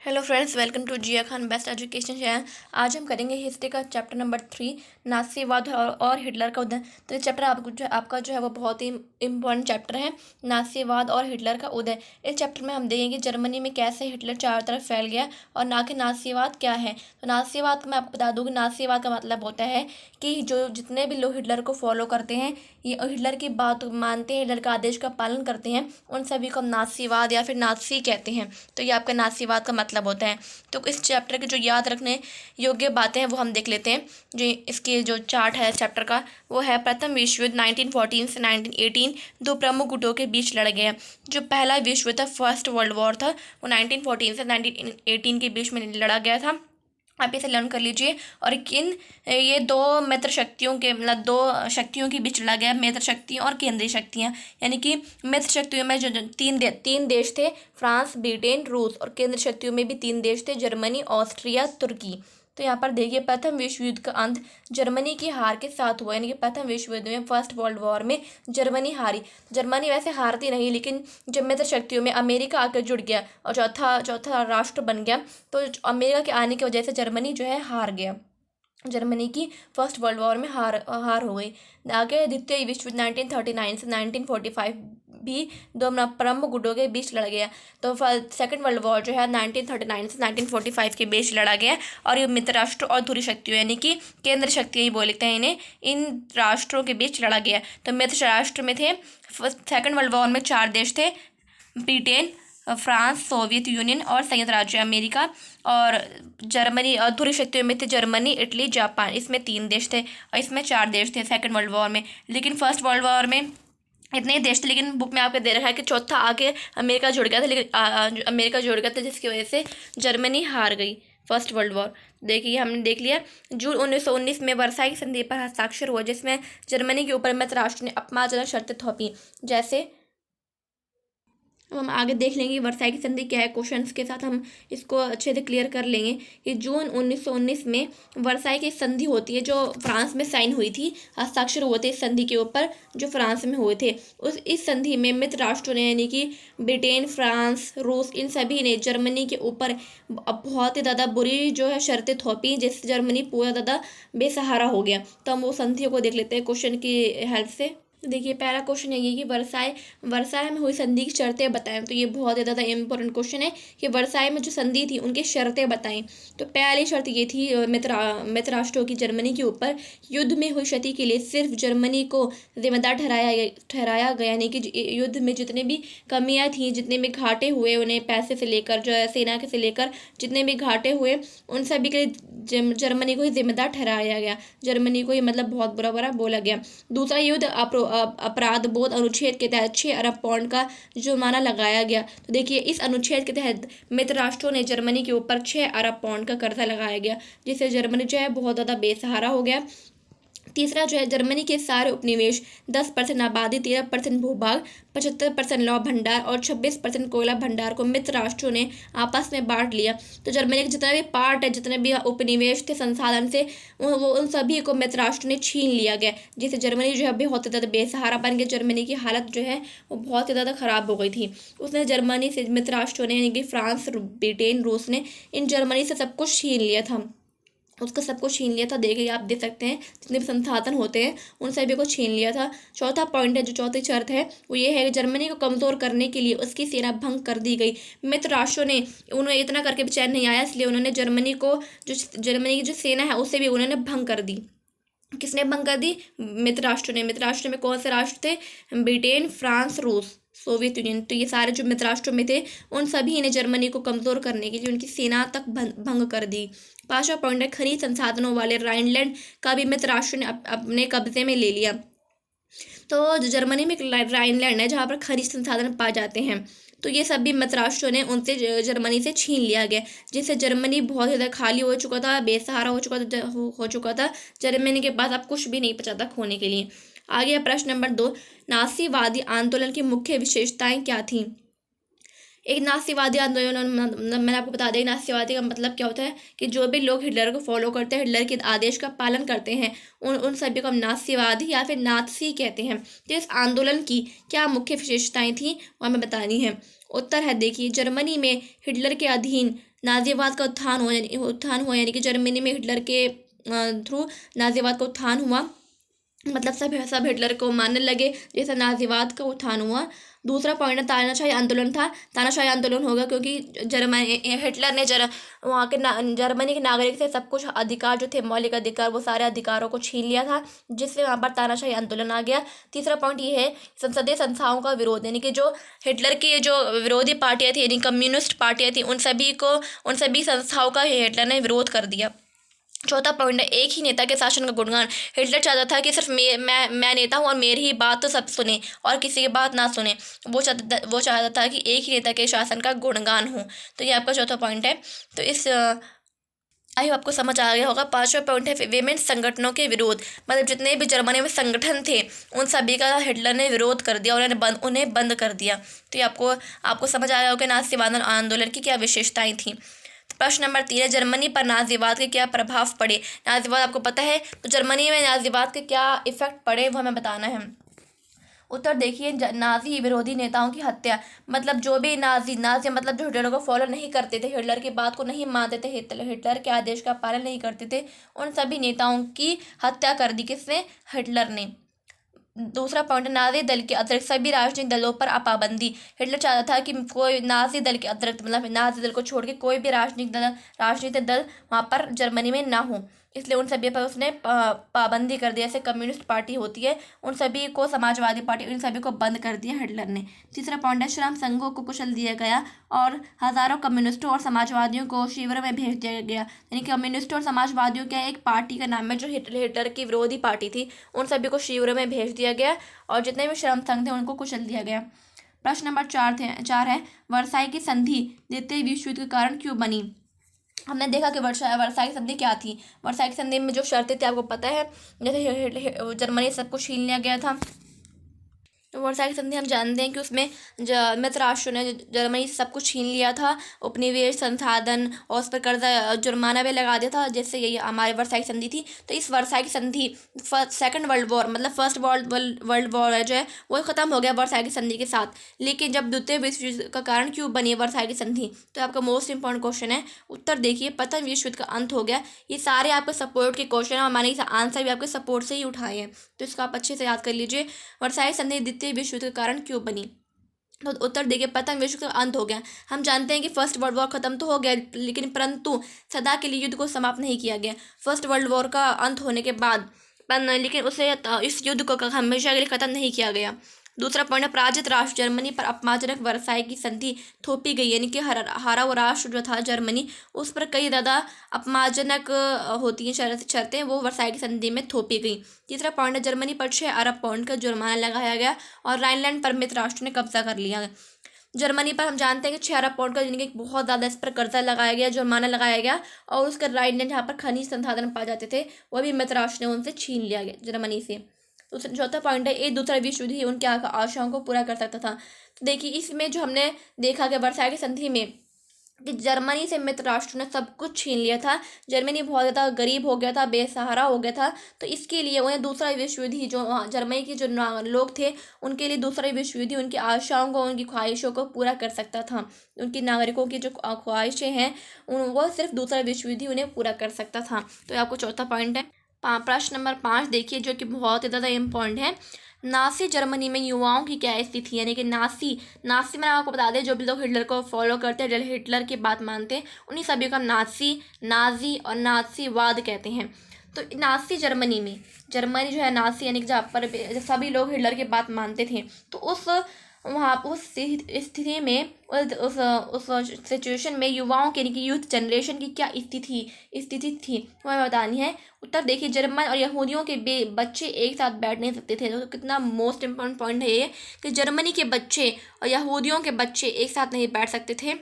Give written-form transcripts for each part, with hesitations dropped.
Hello friends, welcome to Jiya Khan best education channel. आज हम करेंगे हिस्ट्री का चैप्टर नंबर 3, नाज़ीवाद और हिटलर का उदय। तो ये चैप्टर आपका जो है वो बहुत ही इम्पोर्टेंट चैप्टर है, नाज़ीवाद और हिटलर का उदय। इस चैप्टर में हम देखेंगे जर्मनी में कैसे हिटलर चारों तरफ फैल गया और ना कि नाज़ीवाद क्या है। तो नाज़ीवाद का मैं आपको बता दूँ कि नाज़ीवाद का मतलब होता है कि जो जितने भी लोग हिटलर को फॉलो करते हैं, ये हिटलर की बात मानते हैं, हिटलर का आदेश का पालन करते हैं, उन सभी को हम नाज़ीवाद या फिर नाज़ी कहते हैं। तो ये आपका नाज़ीवाद का मतलब होता है। तो इस चैप्टर के जो याद रखने योग्य बातें हैं वो हम देख लेते हैं। जो इसके जो चार्ट है चैप्टर का, वो है प्रथम विश्व युद्ध 1914 से 1918 दो प्रमुख गुटों के बीच लड़ गया। जो पहला विश्व युद्ध था, फर्स्ट वर्ल्ड वॉर था, वो 1914 से 1918 के बीच में लड़ा गया था। आप इसे लर्न कर लीजिए। और किन ये दो मित्र शक्तियों के मतलब दो शक्तियों के बीच लड़ा गया, मित्र शक्तियाँ और केंद्रीय शक्तियाँ। यानी कि मित्र शक्तियों में जो तीन देश थे, फ्रांस, ब्रिटेन, रूस, और केंद्रीय शक्तियों में भी तीन देश थे, जर्मनी, ऑस्ट्रिया, तुर्की। तो यहाँ पर देखिए, प्रथम विश्व युद्ध का अंत जर्मनी की हार के साथ हुआ। यानी कि प्रथम विश्व युद्ध में, फर्स्ट वर्ल्ड वॉर में जर्मनी हारी। जर्मनी वैसे हारती नहीं, लेकिन जब मित्र शक्तियों में अमेरिका आकर जुड़ गया और चौथा राष्ट्र बन गया, तो अमेरिका के आने की वजह से जर्मनी जो है हार गया। जर्मनी की फर्स्ट वर्ल्ड वॉर में हार हो गई। आगे द्वितीय विश्व युद्ध 1939 से 1945 भी दो प्रमुख गुटों के बीच लड़ा गया। तो सेकंड वर्ल्ड वॉर जो है 1939 से 1945 के बीच लड़ा गया। और ये मित्र राष्ट्र और ध्रुवीय शक्तियों यानी कि केंद्र शक्तियाँ ही बोलते हैं इन्हें, इन राष्ट्रों के बीच लड़ा गया। तो मित्र राष्ट्र में थे, सेकंड वर्ल्ड वॉर में 4 देश थे, ब्रिटेन, फ्रांस, सोवियत यूनियन और संयुक्त राज्य अमेरिका। और जर्मनी और ध्रुवीय शक्तियों में थे जर्मनी, इटली, जापान। इसमें 3 देश थे और इसमें 4 देश थे सेकंड वर्ल्ड वॉर में। लेकिन फर्स्ट वर्ल्ड वॉर में इतने ही देश थे, लेकिन बुक में आपको दे रखा है कि चौथा आके अमेरिका जुड़ गया था, लेकिन अमेरिका जुड़ गया था जिसकी वजह से जर्मनी हार गई फर्स्ट वर्ल्ड वॉर। देखिए, हमने देख लिया। जून 1919 में वर्साई की संधि पर हस्ताक्षर हुआ, जिसमें जर्मनी के ऊपर मित्र राष्ट्र ने अपमानजनक शर्तें थोपी। जैसे अब हम आगे देख लेंगे वर्साई की संधि क्या है, क्वेश्चंस के साथ हम इसको अच्छे से क्लियर कर लेंगे कि जून 1919 में वर्साई की संधि होती है, जो फ्रांस में साइन हुई थी, हस्ताक्षर हुए थे इस संधि के ऊपर जो फ्रांस में हुए थे। इस संधि में मित्र राष्ट्रों ने यानी कि ब्रिटेन, फ्रांस, रूस, इन सभी ने जर्मनी के ऊपर बहुत ही ज़्यादा बुरी जो है शर्तें थोपी, जिससे जर्मनी पूरा ज़्यादा बेसहारा हो गया। तो हम वो संधियों को देख लेते हैं क्वेश्चन की हेल्प से। तो देखिए, पहला क्वेश्चन ये कि वर्साई में हुई संधि की शर्तें बताएं। तो ये बहुत ही ज़्यादा इंपॉर्टेंट क्वेश्चन है कि वर्साई में जो संधि थी उनकी शर्तें बताएं। तो पहली शर्त ये थी मित्र राष्ट्रों की जर्मनी के ऊपर, युद्ध में हुई क्षति के लिए सिर्फ जर्मनी को जिम्मेदार ठहराया गया। यानी कि युद्ध में जितने भी कमियां थी, जितने भी घाटे हुए, उन्हें पैसे से लेकर जो है सेना के से लेकर जितने भी घाटे हुए, उन सभी के लिए जर्मनी को ही जिम्मेदार ठहराया गया। जर्मनी को ही मतलब बहुत बुरा बुरा बोला गया। दूसरा, युद्ध अपराध बोध अनुच्छेद के तहत 6 अरब पाउंड का जुर्माना लगाया गया। तो देखिए, इस अनुच्छेद के तहत मित्र राष्ट्रों ने जर्मनी के ऊपर 6 अरब पाउंड का कर्जा लगाया गया, जिससे जर्मनी जो है बहुत ज़्यादा बेसहारा हो गया। तीसरा जो है, जर्मनी के सारे उपनिवेश, 10% आबादी, 13% भूभाग, 75% लौह भंडार और 26% कोयला भंडार को मित्र राष्ट्रों ने आपस में बांट लिया। तो जर्मनी के जितने भी पार्ट है, जितने भी उपनिवेश थे संसाधन से, उन सभी को मित्र राष्ट्र ने छीन लिया गया, जिससे जर्मनी जो है बहुत ज़्यादा बेसहारा बन गया। जर्मनी की हालत जो है वो बहुत ही ज़्यादा ख़राब हो गई थी। उसने जर्मनी से मित्र राष्ट्रों ने यानी कि फ्रांस, ब्रिटेन, रूस ने इन जर्मनी से सब कुछ छीन लिया था, उसका सब कुछ छीन लिया था। देखिए, आप देख सकते हैं जितने भी संसाधन होते हैं उन सभी को छीन लिया था। चौथा पॉइंट है, जो चौथी शर्त है, वो ये है कि जर्मनी को कमज़ोर करने के लिए उसकी सेना भंग कर दी गई। मित्र राष्ट्रों ने उन्हें इतना करके भी चैन नहीं आया, इसलिए उन्होंने जर्मनी की जो सेना है उसे भी उन्होंने भंग कर दी। किसने भंग कर दी? मित्र राष्ट्र ने। मित्र राष्ट्र में कौन से राष्ट्र थे? ब्रिटेन, फ्रांस, रूस, सोवियत यूनियन। तो ये सारे जो मित्र राष्ट्रों में थे, उन सभी ने जर्मनी को कमज़ोर करने के लिए उनकी सेना तक भंग कर दी। पांचवा पॉइंट है, खनिज संसाधनों वाले राइनलैंड का भी मित्र राष्ट्र ने अपने कब्जे में ले लिया। तो जर्मनी में एक राइनलैंड है जहाँ पर खनिज संसाधन पाए जाते हैं। तो ये सभी मित्र राष्ट्रों ने उनसे जर्मनी से छीन लिया गया, जिससे जर्मनी बहुत ज़्यादा खाली हो चुका था, बेसहारा हो चुका था। जर्मनी के पास अब कुछ भी नहीं बचा था खोने के लिए। आगे प्रश्न नंबर 2, नासीवादी आंदोलन की मुख्य विशेषताएं क्या थीं? एक नासीवादी आंदोलन, मैंने आपको बता दिया नासीवादी का मतलब क्या होता है कि जो भी लोग हिटलर को फॉलो करते हैं, हिटलर के आदेश का पालन करते हैं, उन सभी को हम नासीवादी या फिर नात्सी कहते हैं। तो इस आंदोलन की क्या मुख्य विशेषताएं थी वो हमें बतानी है। उत्तर है देखिए जर्मनी में हिटलर के अधीन नाजीवाद का उत्थान हुआ यानी कि जर्मनी में हिटलर के थ्रू नाजीवाद का उत्थान हुआ। मतलब सब हिटलर को मानने लगे, जैसे नाजीवाद का उत्थान हुआ। दूसरा पॉइंट है तानाशाही आंदोलन था। तानाशाही आंदोलन होगा क्योंकि जर्मनी हिटलर ने वहाँ के जर्मनी के नागरिक से सब कुछ अधिकार जो थे, मौलिक अधिकार, वो सारे अधिकारों को छीन लिया था, जिससे वहाँ पर तानाशाही आंदोलन आ गया। तीसरा पॉइंट ये है संसदीय संस्थाओं का विरोध, यानी कि जो हिटलर की जो विरोधी पार्टियाँ थी यानी कम्युनिस्ट पार्टियाँ थी उन सभी संस्थाओं का हिटलर ने विरोध कर दिया। चौथा पॉइंट है एक ही नेता के शासन का गुणगान। हिटलर चाहता था कि सिर्फ मैं नेता हूँ और मेरी ही बात तो सब सुने और किसी की बात ना सुने। वो चाहता था कि एक ही नेता के शासन का गुणगान हो। तो ये आपका चौथा पॉइंट है। तो इस आई होप आपको समझ आ गया होगा। पांचवा पॉइंट है विमेंस संगठनों के विरोध। मतलब जितने भी जर्मनी में संगठन थे उन सभी का हिटलर ने विरोध कर दिया और उन्हें बंद कर दिया। तो ये आपको समझ आ गया होगा नाजीवाद आंदोलन की क्या विशेषताएं थी। प्रश्न नंबर 3 है जर्मनी पर नाजीवाद के क्या प्रभाव पड़े। नाजीवाद आपको पता है, तो जर्मनी में नाजीवाद के क्या इफेक्ट पड़े वो हमें बताना है। उत्तर देखिए नाजी विरोधी नेताओं की हत्या। मतलब जो भी नाजी मतलब जो हिटलर को फॉलो नहीं करते थे, हिटलर की बात को नहीं मानते थे, हिटलर के आदेश का पालन नहीं करते थे, उन सभी नेताओं की हत्या कर दी। किसने? हिटलर ने। दूसरा पॉइंट नाजी दल के अतिरिक्त सभी राजनीतिक दलों पर पाबंदी। हिटलर चाहता था कि कोई नाजी दल के अतिरिक्त मतलब नाजी दल को छोड़ के कोई भी राजनीतिक दल वहाँ पर जर्मनी में ना हो, इसलिए उन सभी पर उसने पाबंदी कर दी। जैसे कम्युनिस्ट पार्टी होती है उन सभी को, समाजवादी पार्टी, उन सभी को बंद कर दिया हिटलर ने। तीसरा पॉइंट है श्रम संघों को कुचल दिया गया और हजारों कम्युनिस्टों और समाजवादियों को शिविर में भेज दिया गया। यानी कम्युनिस्टों और समाजवादियों का एक पार्टी का नाम है जो हिटलर की विरोधी पार्टी थी, उन सभी को शिविर में भेज दिया गया और जितने भी श्रम संघ थे उनको कुचल दिया गया। प्रश्न नंबर 4 है वर्साई की संधि द्वितीय विश्व युद्ध के कारण क्यों बनी। हमने देखा कि वर्साई की संधि क्या थी। वर्साई की संधि में जो शर्तें थी आपको पता है, जैसे जर्मनी सब कुछ छीन लिया गया था। तो वर्साई की संधि हम जानते हैं कि उसमें मित्र राष्ट्रों ने जर्मनी से सब कुछ छीन लिया था, उपनिवेश, संसाधन और उस पर कर्जा जुर्माना भी लगा दिया था, जैसे यही हमारी वर्साई की संधि थी। तो इस वर्साई की संधि सेकंड वर्ल्ड वॉर मतलब फर्स्ट वर्ल्ड वॉर जो है वो ख़त्म हो गया वर्साई की संधि के साथ। लेकिन जब द्वितीय विश्व युद्ध का कारण क्यों बनी वर्साई की संधि, तो आपका मोस्ट इंपॉर्टेंट क्वेश्चन है। उत्तर देखिए प्रथम विश्व युद्ध का अंत हो गया। ये सारे आपके सपोर्ट के क्वेश्चन है और मैंने इस आंसर भी आपके सपोर्ट से ही उठाए हैं, तो इसका आप अच्छे से याद कर लीजिए। वर्साई संधि द्वितीय विश्व युद्ध के कारण क्यों बनी, तो उत्तर देखिए प्रथम विश्व युद्ध का अंत हो गया। हम जानते हैं कि फर्स्ट वर्ल्ड वॉर खत्म तो हो गया लेकिन परंतु सदा के लिए युद्ध को समाप्त नहीं किया गया। फर्स्ट वर्ल्ड वॉर का अंत होने के बाद लेकिन उसे इस युद्ध को हमेशा के लिए खत्म नहीं किया गया। दूसरा पॉइंट है पराजित राष्ट्र जर्मनी पर अपमानजनक वर्साई की संधि थोपी गई, यानी कि हारा हुआ राष्ट्र जो था जर्मनी उस पर कई ज़्यादा अपमानजनक होती हैं शर्तें, वो वर्साई की संधि में थोपी गई। तीसरा पॉइंट है जर्मनी पर 6 अरब पाउंड का जुर्माना लगाया गया और राइनलैंड पर मित्र राष्ट्र ने कब्जा कर लिया। जर्मनी पर हम जानते हैं कि 6 अरब पाउंड का यानी कि बहुत ज़्यादा इस पर कर्जा लगाया गया, जुर्माना लगाया गया और उसका राइनलैंड जहाँ पर खनिज संसाधन पाए जाते थे वह भी मित्र राष्ट्र ने उनसे छीन लिया गया जर्मनी से। चौथा पॉइंट है एक दूसरा विश्व युद्ध ही उनके आशाओं को पूरा कर सकता था। तो देखिए इसमें जो हमने देखा कि वर्साई की संधि में कि जर्मनी से मित्र राष्ट्र ने सब कुछ छीन लिया था, जर्मनी बहुत ज़्यादा गरीब हो गया था, बेसहारा हो गया था, तो इसके लिए उन्हें दूसरा विश्व युद्ध ही जो जर्मनी के जो लोग थे उनके लिए दूसरा विश्व युद्ध ही उनकी आशाओं को, उनकी ख्वाहिशों को पूरा कर सकता था। उनकी नागरिकों की जो ख्वाहिशें हैं वो सिर्फ दूसरा विश्व युद्ध ही उन्हें पूरा कर सकता था। तो ये आपको चौथा पॉइंट है। प्रश्न नंबर 5 देखिए जो कि बहुत ही ज़्यादा इम्पोर्टेंट है। नासी जर्मनी में युवाओं की क्या स्थिति, यानी कि नासी में आपको बता दें जो भी लोग हिटलर को फॉलो करते हैं, हिटलर की बात मानते हैं, उन्हीं सभी को नाजी और नासीवाद कहते हैं। तो नासी जर्मनी जो है नासी यानी कि जहाँ पर सभी लोग हिटलर की बात मानते थे, तो उस स्थिति में उस सिचुएशन में युवाओं के यानी कि यूथ जनरेशन की क्या स्थिति थी वो हमें बतानी है। उत्तर देखिए जर्मन और यहूदियों के बच्चे एक साथ बैठ नहीं सकते थे। तो कितना मोस्ट इम्पोर्टेंट पॉइंट है ये कि जर्मनी के बच्चे और यहूदियों के बच्चे एक साथ नहीं बैठ सकते थे।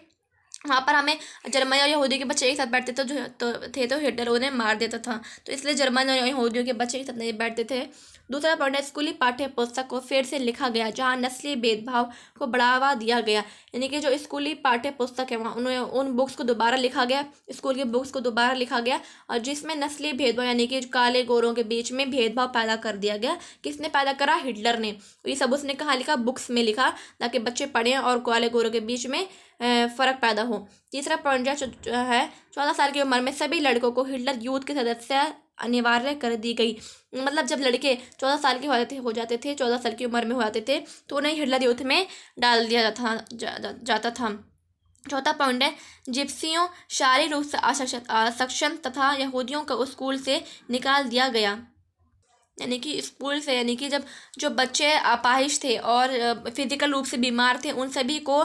वहाँ पर हमें जर्मनी और यहूदी के बच्चे एक साथ बैठते थे तो हिटलर उन्हें मार देता था। तो इसलिए जर्मन और यहूदियों के बच्चे एक साथ नहीं बैठते थे। दूसरा पॉइंट है, स्कूली पाठ्य पुस्तक को फिर से लिखा गया जहाँ नस्लीय भेदभाव को बढ़ावा दिया गया। यानी कि जो स्कूली पाठ्य पुस्तक है वहाँ उन बुक्स को दोबारा लिखा गया, स्कूल के बुक्स को दोबारा लिखा गया, और जिसमें नस्लीय भेदभाव यानी कि काले गोरों के बीच में भेदभाव पैदा कर दिया गया। किसने पैदा करा? हिटलर ने। ये सब उसने कहाँ लिखा? बुक्स में लिखा, ताकि बच्चे पढ़ें और काले गोरों के बीच में फ़र्क पैदा हो। तीसरा पॉइंट जो है, 14 साल की उम्र में सभी लड़कों को हिटलर यूथ के सदस्य अनिवार्य कर दी गई। मतलब जब लड़के 14 साल के हो जाते थे 14 साल की उम्र में हो जाते थे तो उन्हें हिटलर यूथ में डाल दिया जाता था। चौथा पॉइंट है, जिप्सियों शारीरिक रूप से असक्षम तथा यहूदियों को स्कूल से निकाल दिया गया। यानी कि स्कूल से, यानी कि जब जो बच्चे अपाहिज थे और फिजिकल रूप से बीमार थे उन सभी को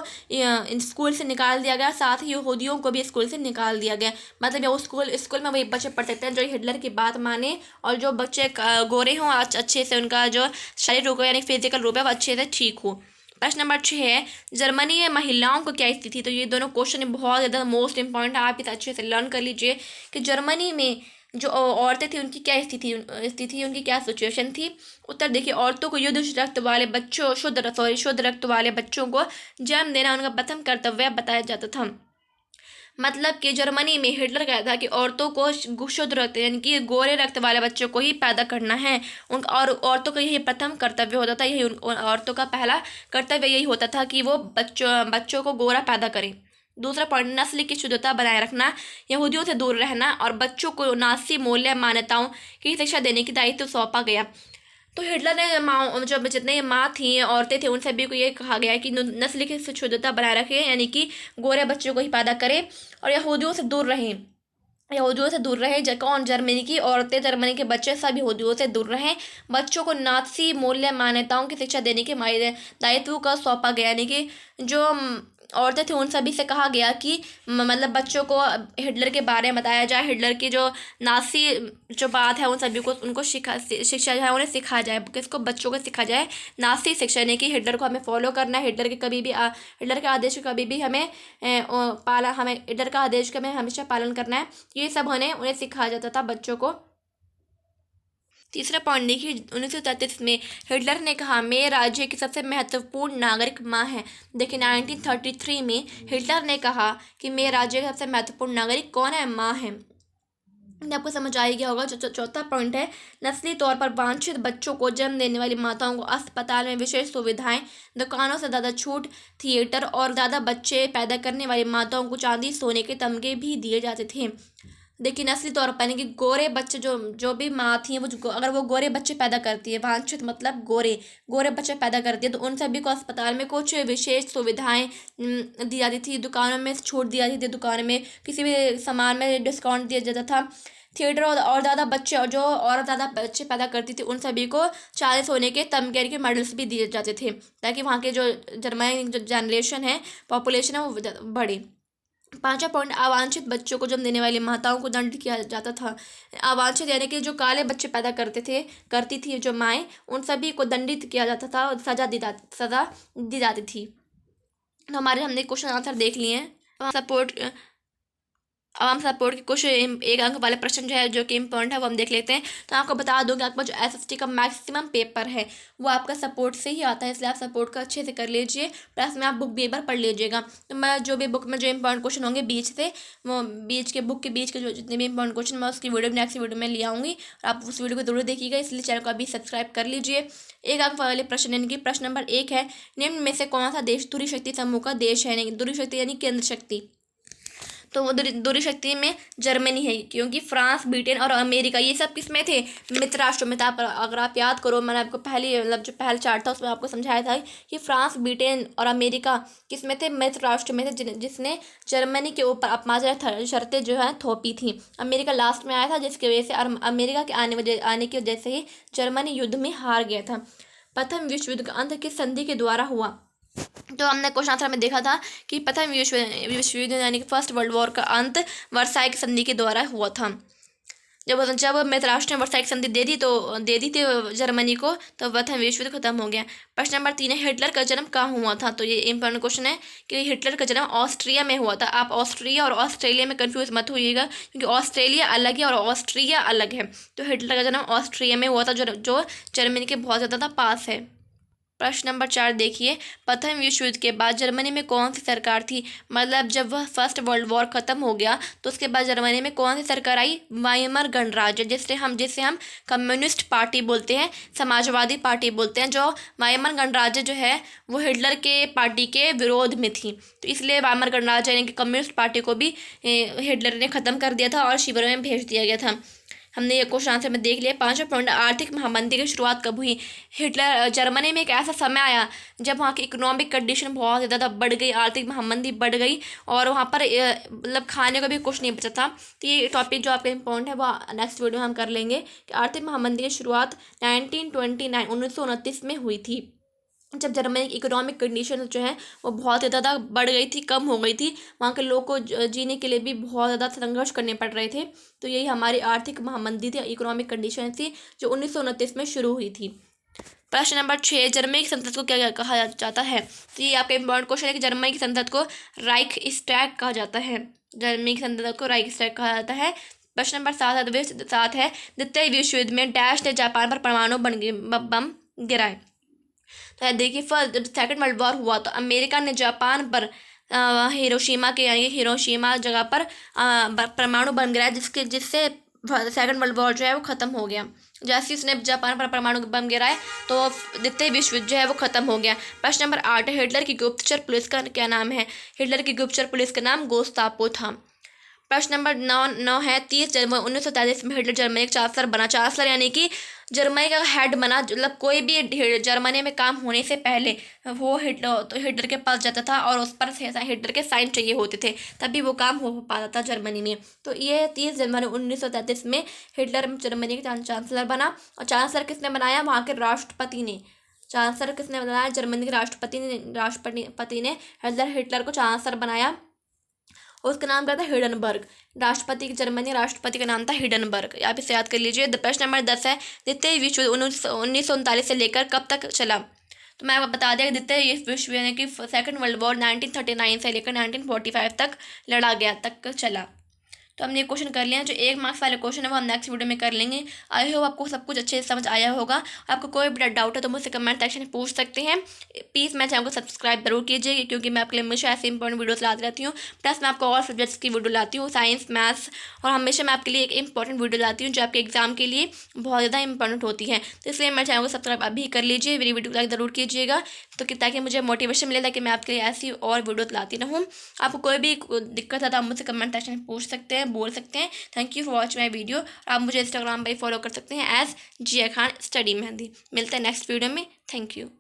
स्कूल से निकाल दिया गया, साथ ही यहूदियों को भी स्कूल से निकाल दिया गया। मतलब वो स्कूल में वही बच्चे पढ़ते थे जो हिटलर की बात माने और जो बच्चे गोरे हों अच्छे से, उनका जो शारीरिक रूप यानी फिजिकल रूप है वो अच्छे से ठीक हो। प्रश्न नंबर 6 है, जर्मनी में महिलाओं को क्या स्थिति? तो ये दोनों क्वेश्चन बहुत ज़्यादा मोस्ट इंपॉर्टेंट है, आप इसे अच्छे से लर्न कर लीजिए कि जर्मनी में जो औरतें थी उनकी क्या स्थिति उनकी क्या सिचुएशन थी। उत्तर देखिए, औरतों को शुद्ध रक्त वाले बच्चों को जन्म देना उनका प्रथम कर्तव्य बताया जाता था। मतलब कि जर्मनी में हिटलर कहता था कि औरतों को शुद्ध रक्त यानी कि गोरे रक्त वाले बच्चों को ही पैदा करना है उनका, और औरतों का यही प्रथम कर्तव्य होता था। यही औरतों का पहला कर्तव्य यही होता था कि वो बच्चों को गोरा पैदा करें। दूसरा पॉइंट, नस्ल की शुद्धता बनाए रखना, यहूदियों से दूर रहना और बच्चों को नासी मूल्य मान्यताओं की शिक्षा देने की दायित्व सौंपा गया। तो हिटलर ने माँ जो जितने माँ थी औरतें थी उन सभी को ये कहा गया कि नस्ल की शुद्धता बनाए रखें, यानी कि गोरे बच्चों को ही पैदा करें और यहूदियों से दूर रहें। कौन? जर्मनी की औरतें, जर्मनी के बच्चे सब यहूदियों से दूर रहें। बच्चों को नासी मूल्य मान्यताओं की शिक्षा देने के दायित्व का सौंपा गया। यानी कि जो औरतें थी उन सभी से कहा गया कि मतलब बच्चों को हिटलर के बारे में बताया जाए, हिटलर की जो नासी जो बात है उन सभी को उनको शिक्षा जो है उन्हें सिखाया जाए। किसको? बच्चों को सिखाया जाए नासी शिक्षा, यानी कि हिटलर को हमें फॉलो करना है, हिटलर के आदेश का कभी भी हमें हिटलर का आदेश का हमें हमेशा पालन करना है। ये सब उन्हें सिखाया जाता था बच्चों को। तीसरा पॉइंट देखिए, 1933 में हिटलर ने कहा मेरे राज्य की सबसे महत्वपूर्ण नागरिक माँ है। देखिए 1933 में हिटलर ने कहा कि मेरे राज्य का सबसे महत्वपूर्ण नागरिक कौन है? माँ है। आपको समझ आ गया होगा। जो चौथा पॉइंट है, नस्ली तौर पर वांछित बच्चों को जन्म देने वाली माताओं को अस्पताल में विशेष सुविधाएं, दुकानों से ज़्यादा छूट, थिएटर और ज़्यादा बच्चे पैदा करने वाली माताओं को चांदी सोने के तमगे भी दिए जाते थे। देखिए नस्ली तौर पर यानी कि गोरे बच्चे जो भी माँ थी वो अगर वो गोरे बच्चे पैदा करती है, वांछित मतलब गोरे बच्चे पैदा करती है, तो उन सभी को अस्पताल में कुछ विशेष सुविधाएं दी जाती थी, दुकानों में छूट दी जाती थी, दुकान में किसी भी सामान में डिस्काउंट दिया जाता था। थिएटर और ज़्यादा बच्चे और ज़्यादा बच्चे पैदा करती थी उन सभी को 40 होने के तमगे के मेडल्स भी दिए जाते थे, ताकि वहाँ के जो जर्मनी जो जनरेशन है, पॉपुलेशन है वो बढ़े। पांचवा पॉइंट, अवांछित बच्चों को जन्म देने वाली माताओं को दंड किया जाता था। अवांछित यानी कि जो काले बच्चे पैदा करती थी जो माएँ, उन सभी को दंडित किया जाता था और सजा दी जाती थी। तो हमने क्वेश्चन आंसर देख लिए हैं। अब हम सपोर्ट के कुछ 1 अंक वाले प्रश्न जो है जो कि इम्पोर्टेंट है वो हम देख लेते हैं। तो आपको बता दूँ कि आपका जो एसएसटी का मैक्सिमम पेपर है वो आपका सपोर्ट से ही आता है, इसलिए आप सपोर्ट का अच्छे से कर लीजिए, प्लस में आप बुक भी एक बार पढ़ लीजिएगा। तो मैं जो भी बुक में जो इम्पोर्टेंट क्वेश्चन होंगे बीच से, वो बुक के बीच के जो जितने भी इम्पोर्टेंट क्वेश्चन मैं उसकी वीडियो नेक्स्ट वीडियो में ले आऊँगी और आप उस वीडियो को जरूर देखिएगा, इसलिए चैनल को अभी सब्सक्राइब कर लीजिए। 1 अंक वाले प्रश्न यानी कि प्रश्न नंबर 1 है, निम्न में से कौन सा देश दूरी शक्ति समूह का देश है? दूरी शक्ति यानी केंद्र शक्ति, तो वो दूरी शक्ति में जर्मनी है, क्योंकि फ्रांस, ब्रिटेन और अमेरिका ये सब किस में थे? मित्र राष्ट्रों में था। पर अगर आप याद करो, मैंने आपको जो पहला चार्ट था उसमें आपको समझाया था कि फ्रांस, ब्रिटेन और अमेरिका किस में थे? मित्र राष्ट्र में थे, जिसने जर्मनी के ऊपर अपमानजनक शर्तें जो है थोपी थी। अमेरिका लास्ट में आया था, जिसकी वजह से अमेरिका के आने की वजह से ही जर्मनी युद्ध में हार गया था। प्रथम विश्व युद्ध का अंत किस संधि के द्वारा हुआ? तो हमने क्वेश्चन आंसर में देखा था कि प्रथम विश्व युद्ध यानी कि फर्स्ट वर्ल्ड वॉर का अंत वर्साई की संधि के द्वारा हुआ था। जब धृतराष्ट्र ने वर्साई की संधि दे दी थी जर्मनी को, तो प्रथम विश्व युद्ध खत्म हो गया। प्रश्न नंबर 3 है, हिटलर का जन्म कहाँ हुआ था? तो ये इंपॉर्टेंट क्वेश्चन है कि हिटलर का जन्म ऑस्ट्रिया में हुआ था। आप ऑस्ट्रिया और ऑस्ट्रेलिया में कंफ्यूज मत होइएगा, क्योंकि ऑस्ट्रेलिया अलग है और ऑस्ट्रिया अलग है। तो हिटलर का जन्म ऑस्ट्रिया में हुआ था, जो जर्मनी के बहुत ज़्यादा पास है। प्रश्न नंबर 4 देखिए, प्रथम विश्व युद्ध के बाद जर्मनी में कौन सी सरकार थी? मतलब जब वह फर्स्ट वर्ल्ड वॉर खत्म हो गया तो उसके बाद जर्मनी में कौन सी सरकार आई? वाइमर गणराज्य, जिसे हम कम्युनिस्ट पार्टी बोलते हैं, समाजवादी पार्टी बोलते हैं। जो वाइमर गणराज्य जो है वो हिटलर के पार्टी के विरोध में थी, तो इसलिए वाइमर गणराज्य यानी कि कम्युनिस्ट पार्टी को भी हिटलर ने ख़त्म कर दिया था और शिविरों में भेज दिया गया था। हमने ये क्वेश्चन आंसर में देख लिया। 5वां पॉइंट, आर्थिक महामंदी की शुरुआत कब हुई? जर्मनी में एक ऐसा समय आया जब वहाँ की इकोनॉमिक कंडीशन बहुत ज़्यादा बढ़ गई, आर्थिक महामंदी बढ़ गई और वहाँ पर मतलब खाने का भी कुछ नहीं बचा था। तो ये टॉपिक जो आपका इम्पोर्टेंट है वो नेक्स्ट वीडियो में हम कर लेंगे कि आर्थिक महामंदी की शुरुआत 1929 में हुई थी, जब जर्मनी की इकोनॉमिक कंडीशन जो है वो बहुत ही ज़्यादा बढ़ गई थी, कम हो गई थी। वहाँ के लोग को जीने के लिए भी बहुत ज़्यादा संघर्ष करने पड़ रहे थे। तो यही हमारी आर्थिक महामंदी थी, इकोनॉमिक कंडीशन थी, जो 1929 में शुरू हुई थी। प्रश्न नंबर 6, जर्मनी की संसद को क्या कहा जाता है? तो ये आपका इम्पोर्टेंट क्वेश्चन है कि जर्मनी की संसद को राइक्सटैग कहा जाता है। जर्मनी की संसद को राइक्सटैग कहा जाता है। प्रश्न नंबर 7 है, द्वितीय विश्व युद्ध में डैश ने जापान पर परमाणु बम गिराए। तो देखिए, सेकंड वर्ल्ड वॉर हुआ तो अमेरिका ने जापान पर हिरोशिमा जगह पर परमाणु बम गिराया, जिससे सेकंड वर्ल्ड वॉर जो है वो ख़त्म हो गया। जैसे उसने जापान पर परमाणु बम गिराए तो द्वितीय विश्व युद्ध जो है वो ख़त्म हो गया। प्रश्न नंबर 8, हिटलर की गुप्तचर पुलिस का क्या नाम है? हिटलर की गुप्तचर पुलिस का नाम गेस्टापो था। प्रश्न नंबर 9 है, 30 जनवरी 1943 में हिटलर जर्मनी का चांसलर बना। चांसलर यानी कि जर्मनी का हेड बना, मतलब कोई भी जर्मनी में काम होने से पहले वो हिटलर के पास जाता था और उस पर हिटलर के साइन चाहिए होते थे, तभी वो काम हो पाता था जर्मनी में। तो ये 30 जनवरी 1933 में हिटलर जर्मनी का चांसलर बना। और चांसलर किसने बनाया? वहाँ के राष्ट्रपति ने। चांसलर किसने बनाया? जर्मनी के राष्ट्रपति ने हिटलर को चांसलर बनाया। उसका नाम क्या था? हिडनबर्ग। जर्मनी राष्ट्रपति का नाम था हिडनबर्ग। आप इसे याद कर लीजिए। प्रश्न नंबर 10 है, द्वितीय विश्व युद्ध 1939 से लेकर कब तक चला? तो मैं आपको बता दिया कि द्वितीय विश्व यानी कि सेकंड वर्ल्ड वॉर 1939 से लेकर 1945 तक लड़ा गया, तक चला। तो हमने ये क्वेश्चन कर लिया। जो 1 मार्क्स वाले क्वेश्चन है वो हम नेक्स्ट वीडियो में कर लेंगे। आई होप आपको सब कुछ अच्छे से समझ आया होगा। आपको कोई भी डाउट है तो मुझसे कमेंट सेक्शन में पूछ सकते हैं। प्लीज़ मेरे चैनल को सब्सक्राइब जरूर कीजिए, क्योंकि मैं आपके लिए हमेशा ऐसे इंपॉर्टेंट वीडियोस लाती रहती हूँ। प्लस मैं आपको और सब्जेक्ट्स की वीडियो लाती हूँ, साइंस, मैथ्स, और हमेशा मैं आपके लिए एक इंपॉर्टेंट वीडियो लाती हूँ जो आपके एग्जाम के लिए बहुत ज़्यादा इंपॉर्टेंट होती है। तो इसलिए मेरे चैनल को सब्सक्राइब अभी कर लीजिए, मेरी वीडियो को लाइक ज़रूर कीजिएगा, तो ताकि मुझे मोटिवेशन मिले, ताकि मैं आपके लिए ऐसी और वीडियोस लाती रहूँ। आपको कोई भी दिक्कत है तो आप मुझसे कमेंट सेक्शन में पूछ सकते हैं, बोल सकते हैं। Thank you for watch my video. आप मुझे इंस्टाग्राम पर फॉलो कर सकते हैं एज जिया खान स्टडी मेहंदी। मिलते हैं नेक्स्ट वीडियो में। Thank you.